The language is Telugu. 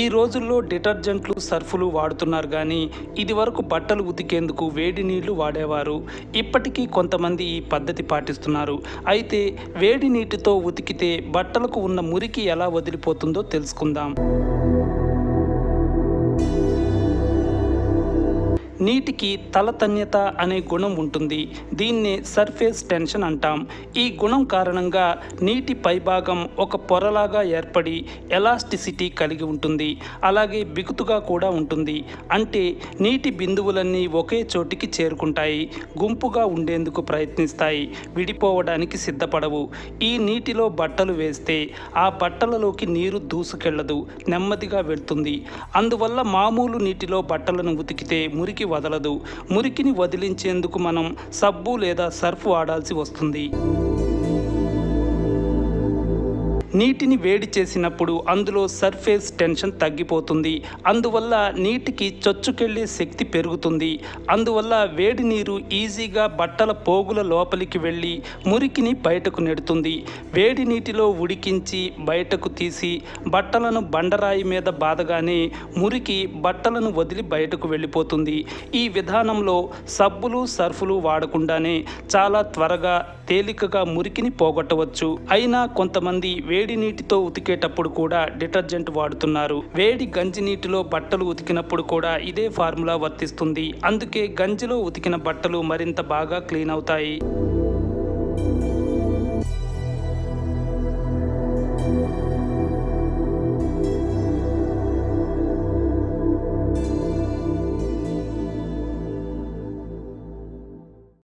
ఈ రోజుల్లో డిటర్జెంట్లు, సర్ఫులు వాడుతున్నారు కానీ ఇదివరకు బట్టలు ఉతికేందుకు వేడి నీళ్లు వాడేవారు. ఇప్పటికీ కొంతమంది ఈ పద్ధతి పాటిస్తున్నారు. అయితే వేడి నీటితో ఉతికితే బట్టలకు ఉన్న మురికి ఎలా వదిలిపోతుందో తెలుసుకుందాం. నీటికి తలతన్యత అనే గుణం ఉంటుంది. దీన్నే సర్ఫేస్ టెన్షన్ అంటాం. ఈ గుణం కారణంగా నీటి పైభాగం ఒక పొరలాగా ఏర్పడి ఎలాస్టిసిటీ కలిగి ఉంటుంది. అలాగే బిగుతుగా కూడా ఉంటుంది. అంటే నీటి బిందువులన్నీ ఒకే చోటికి చేరుకుంటాయి, గుంపుగా ఉండేందుకు ప్రయత్నిస్తాయి, విడిపోవడానికి సిద్ధపడవు. ఈ నీటిలో బట్టలు వేస్తే ఆ బట్టలలోకి నీరు దూసుకెళ్లదు, నెమ్మదిగా వెళ్తుంది. అందువల్ల మామూలు నీటిలో బట్టలను ఉతికితే మురికి వదలదు. మురికిని వదిలించేందుకు మనం సబ్బు లేదా సర్ఫ్ వాడాల్సి వస్తుంది. నీటిని వేడి చేసినప్పుడు అందులో సర్ఫేస్ టెన్షన్ తగ్గిపోతుంది. అందువల్ల నీటికి చొచ్చుకెళ్లే శక్తి పెరుగుతుంది. అందువల్ల వేడి నీరు ఈజీగా బట్టల పోగుల లోపలికి వెళ్ళి మురికిని బయటకు నెడుతుంది. వేడి నీటిలో ఉడికించి బయటకు తీసి బట్టలను బండరాయి మీద బాదగానే మురికి బట్టలను వదిలి బయటకు వెళ్ళిపోతుంది. ఈ విధానంలో సబ్బులు, సర్ఫులు వాడకుండానే చాలా త్వరగా, తేలికగా మురికిని పోగొట్టవచ్చు. అయినా కొంతమంది వేడి నీటితో ఉతికేటప్పుడు కూడా డిటర్జెంట్ వాడుతున్నారు. వేడి గంజి నీటిలో బట్టలు ఉతికినప్పుడు కూడా ఇదే ఫార్ములా వర్తిస్తుంది. అందుకే గంజిలో ఉతికిన బట్టలు మరింత బాగా క్లీన్ అవుతాయి.